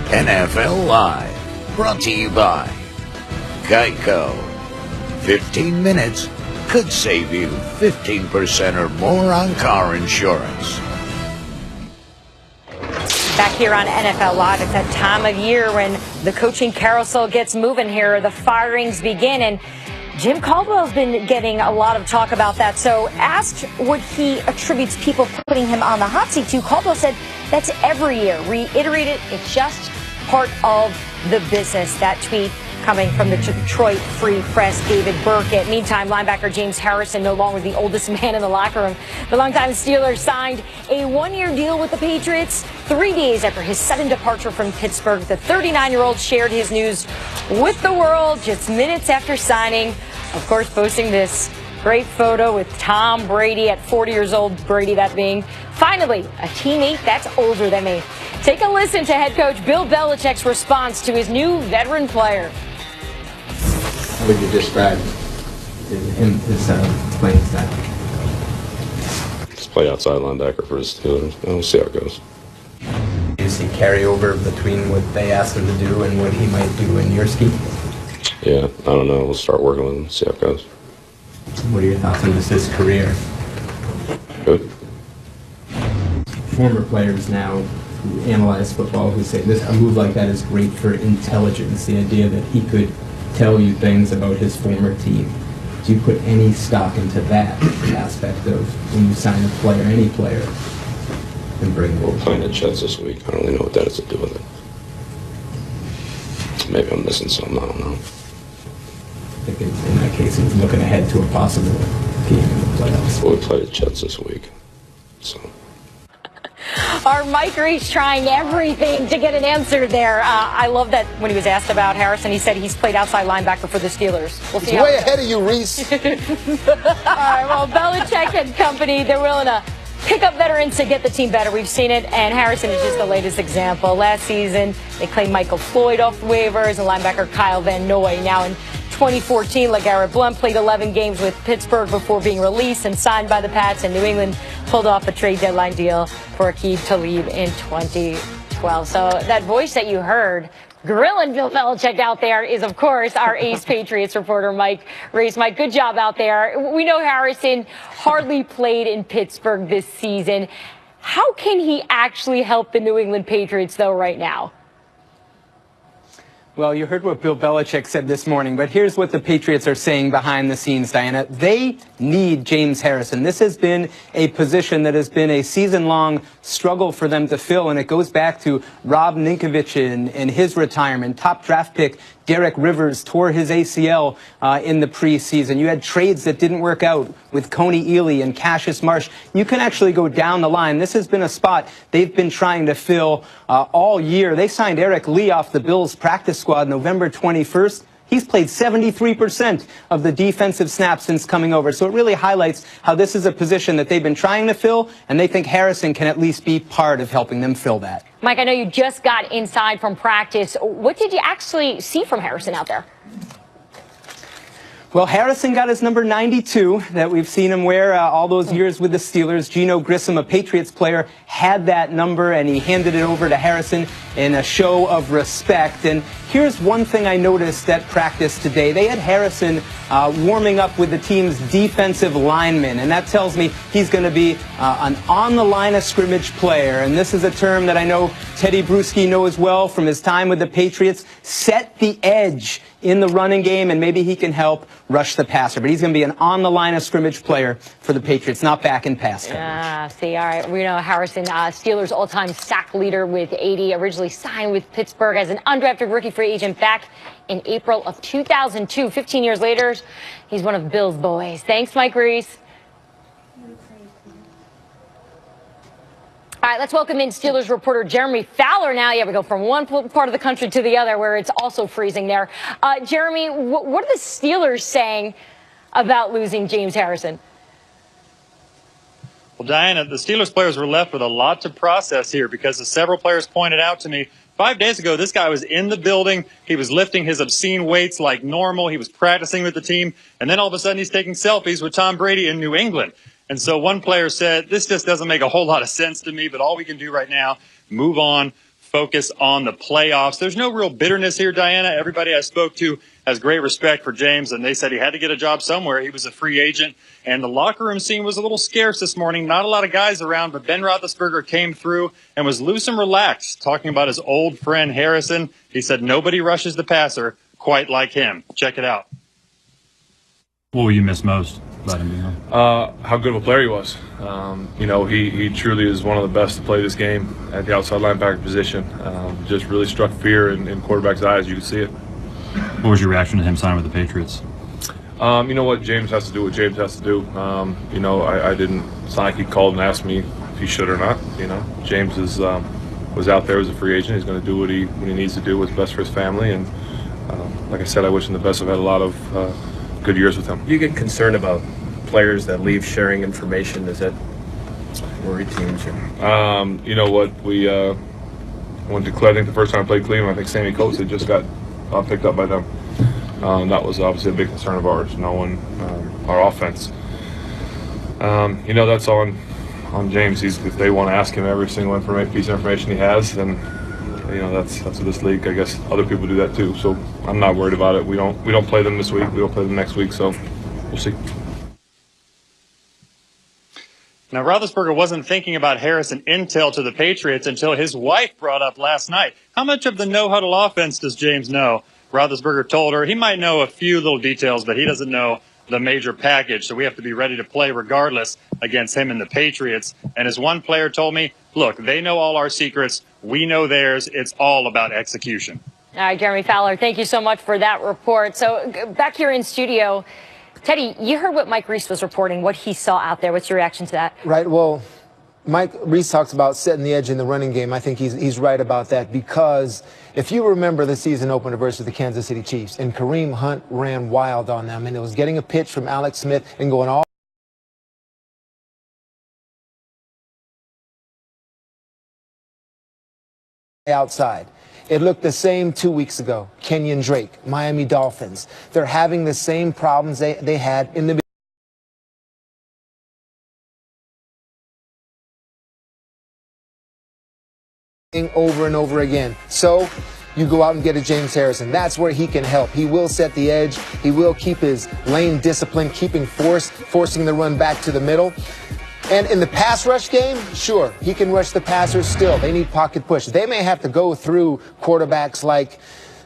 NFL Live, brought to you by Geico. 15 minutes could save you 15% or more on car insurance. Back here on NFL Live, it's that time of year when the coaching carousel gets moving here. The firings begin, and Jim Caldwell's been getting a lot of talk about that. So asked what he attributes people putting him on the hot seat to, Caldwell said that's every year. Reiterated, it's just part of the business. That tweet coming from the Detroit Free Press, David Burkett. Meantime, linebacker James Harrison, no longer the oldest man in the locker room. The longtime Steelers signed a one-year deal with the Patriots 3 days after his sudden departure from Pittsburgh. The 39-year-old shared his news with the world just minutes after signing, of course, posting this great photo with Tom Brady at 40 years old, Brady that being. Finally, a teammate that's older than me. Take a listen to head coach Bill Belichick's response to his new veteran player. How would you describe his playing style? Just play outside linebacker for the Steelers. We'll see how it goes. Do you see carryover between what they asked him to do and what he might do in your scheme? Yeah, I don't know. We'll start working with him, see how it goes. What are your thoughts on his career? Good. Former players now who analyze football who say a move like that is great for intelligence, the idea that he could tell you things about his former team. Do you put any stock into that aspect of when you sign a player, any player, and bring them over? We're playing the Jets this week. I don't really know what that has to do with it. Maybe I'm missing something. I don't know. I think in that case, he was looking ahead to a possible team in the playoffs. Well, we play the Jets this week, so. Our Mike Reese trying everything to get an answer there. I love that when he was asked about Harrison, he said he's played outside linebacker for the Steelers. We'll see. He's way ahead of you, Reese. All right, well, Belichick and company, they're willing to pick up veterans to get the team better. We've seen it, and Harrison is just the latest example. Last season, they claimed Michael Floyd off waivers and linebacker Kyle Van Noy. Now in 2014, LeGarrette Blount played 11 games with Pittsburgh before being released and signed by the Pats, and New England pulled off a trade deadline deal for Aqib Talib in 2012. So that voice that you heard grilling Bill Belichick out there is, of course, our ace Patriots reporter, Mike Reese. Mike, good job out there. We know Harrison hardly played in Pittsburgh this season. How can he actually help the New England Patriots, though, right now? Well, you heard what Bill Belichick said this morning, but here's what the Patriots are saying behind the scenes, Diana. They need James Harrison. This has been a position that has been a season-long struggle for them to fill, and it goes back to Rob Ninkovich and his retirement. Top draft pick Derek Rivers tore his ACL in the preseason. You had trades that didn't work out with Coney Ealy and Cassius Marsh. You can actually go down the line. This has been a spot they've been trying to fill all year. They signed Eric Lee off the Bills practice squad November 21st. He's played 73% of the defensive snaps since coming over. So it really highlights how this is a position that they've been trying to fill, and they think Harrison can at least be part of helping them fill that. Mike, I know you just got inside from practice. What did you actually see from Harrison out there? Well, Harrison got his number 92 that we've seen him wear all those years with the Steelers. Geno Grissom, a Patriots player, had that number, and he handed it over to Harrison in a show of respect. And here's one thing I noticed at practice today. They had Harrison warming up with the team's defensive linemen, and that tells me he's going to be an on-the-line-of-scrimmage player. And this is a term that I know Teddy Bruschi knows well from his time with the Patriots. Set the edge in the running game, and maybe he can help rush the passer. But he's going to be an on-the-line-of-scrimmage player for the Patriots, not back in pass coverage. See, all right. We know Harrison, Steelers' all-time sack leader with 80, originally signed with Pittsburgh as an undrafted rookie free agent back in April of 2002. 15 years later, he's one of Bill's boys. Thanks, Mike Reese. All right, let's welcome in Steelers reporter Jeremy Fowler now. Yeah, we go from one part of the country to the other where it's also freezing there. Jeremy, what are the Steelers saying about losing James Harrison? Well, Diana, the Steelers players were left with a lot to process here because, as several players pointed out to me, 5 days ago, this guy was in the building. He was lifting his obscene weights like normal. He was practicing with the team. And then all of a sudden, he's taking selfies with Tom Brady in New England. And so one player said, this just doesn't make a whole lot of sense to me, but all we can do right now, move on, focus on the playoffs. There's no real bitterness here, Diana. Everybody I spoke to has great respect for James, and they said he had to get a job somewhere. He was a free agent, and the locker room scene was a little scarce this morning. Not a lot of guys around, but Ben Roethlisberger came through and was loose and relaxed, talking about his old friend Harrison. He said nobody rushes the passer quite like him. Check it out. What will you miss most about him being on? How good of a player he was. You know, he truly is one of the best to play this game at the outside linebacker position. Just really struck fear in quarterback's eyes. You could see it. What was your reaction to him signing with the Patriots? You know what? James has to do what James has to do. You know, I didn't. It's not like he called and asked me if he should or not. You know, James is was out there as a free agent. He's going to do what he needs to do. What's best for his family. And like I said, I wish him the best. I've had a lot of good years with him. You get concerned about players that leave sharing information. Does that worry teams? You know what? We went to Cleveland the first time I played Cleveland. I think Sammy Coates had just got picked up by them. That was obviously a big concern of ours, knowing our offense. You know, that's on James. If they want to ask him every single piece of information he has, then you know that's what this league. I guess other people do that too. So I'm not worried about it. We don't play them this week. We don't play them next week. So we'll see. Now, Roethlisberger wasn't thinking about Harrison intel to the Patriots until his wife brought up last night. How much of the no-huddle offense does James know? Roethlisberger told her he might know a few little details, but he doesn't know the major package. So we have to be ready to play regardless against him and the Patriots. And as one player told me, look, they know all our secrets. We know theirs. It's all about execution. All right, Jeremy Fowler, thank you so much for that report. So back here in studio, Teddy, you heard what Mike Reese was reporting, what he saw out there. What's your reaction to that? Right. Well, Mike Reese talks about setting the edge in the running game. I think he's right about that, because if you remember the season opener versus the Kansas City Chiefs, and Kareem Hunt ran wild on them, and it was getting a pitch from Alex Smith and going all outside. It looked the same 2 weeks ago. Kenyon Drake, Miami Dolphins. They're having the same problems they had in the over and over again. So you go out and get a James Harrison. That's where he can help. He will set the edge. He will keep his lane discipline, forcing the run back to the middle. And in the pass rush game, sure, he can rush the passers still. They need pocket push. They may have to go through quarterbacks like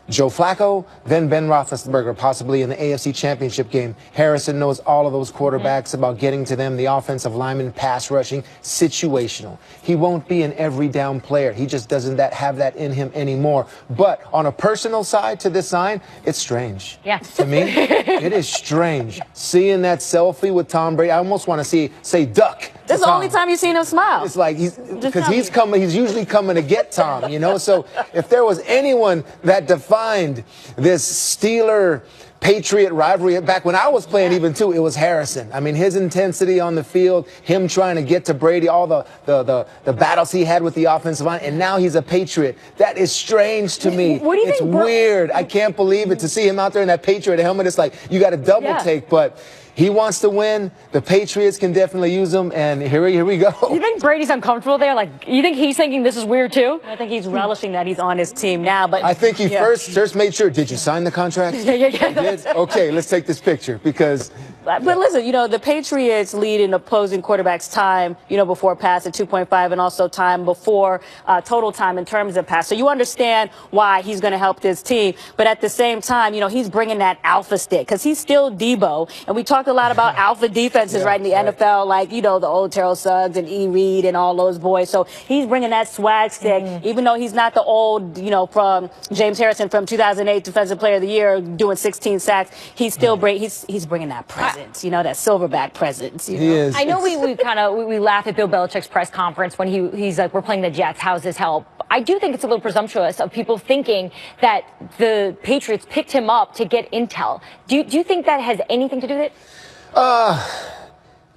Joe Flacco, then Ben Roethlisberger, possibly in the AFC Championship game. Harrison knows all of those quarterbacks about getting to them, the offensive lineman, pass rushing, situational. He won't be an every down player. He just doesn't have that in him anymore. But on a personal side to this sign, it's strange. Yeah. To me, it is strange. Seeing that selfie with Tom Brady, I almost want to say duck. This is the only time you've seen him smile. It's like he's usually coming to get Tom, you know? So if there was anyone that defined this Steeler-Patriot rivalry back when I was playing even too, it was Harrison. I mean, his intensity on the field, him trying to get to Brady, all the battles he had with the offensive line, and now he's a Patriot. That is strange to me. What do you think? It's weird. I can't believe it to see him out there in that Patriot helmet. It's like you got a double take, but he wants to win. The Patriots can definitely use him, and here we go. You think Brady's uncomfortable there? Like, you think he's thinking this is weird too? I think he's relishing that he's on his team now. But I think he first made sure. Did you sign the contract? Yeah. Okay, let's take this picture because. But listen, you know, the Patriots lead in opposing quarterbacks' time, you know, before pass at 2.5, and also time before total time in terms of pass. So you understand why he's going to help this team. But at the same time, you know, he's bringing that alpha stick because he's still Debo. And we talked a lot about alpha defenses, right, in the NFL, like, you know, the old Terrell Suggs and E. Reed and all those boys. So he's bringing that swag stick, even though he's not the old, you know, from James Harrison from 2008 Defensive Player of the Year doing 16 sacks. He's still he's bringing that presence. You know, that silverback presence. You know? He is. I know we laugh at Bill Belichick's press conference when he's like, we're playing the Jets. How's this help? I do think it's a little presumptuous of people thinking that the Patriots picked him up to get intel. Do you think that has anything to do with it?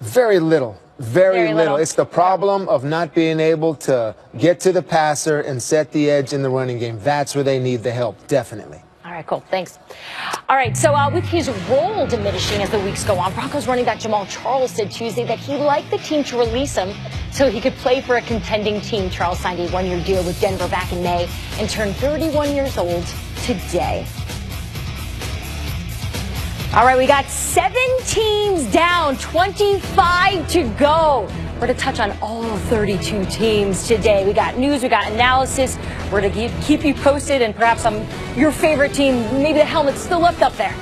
Very little. Very little. It's the problem of not being able to get to the passer and set the edge in the running game. That's where they need the help, definitely. All right. right, cool. Thanks. All right, so with his role diminishing as the weeks go on, Broncos running back Jamal Charles said Tuesday that he'd like the team to release him so he could play for a contending team. Charles signed a one-year deal with Denver back in May and turned 31 years old today. All right, we got 7 teams down, 25 to go. We're going to touch on all 32 teams today. We got news, we got analysis. We're going to keep you posted and perhaps on your favorite team, maybe the helmet's still left up there.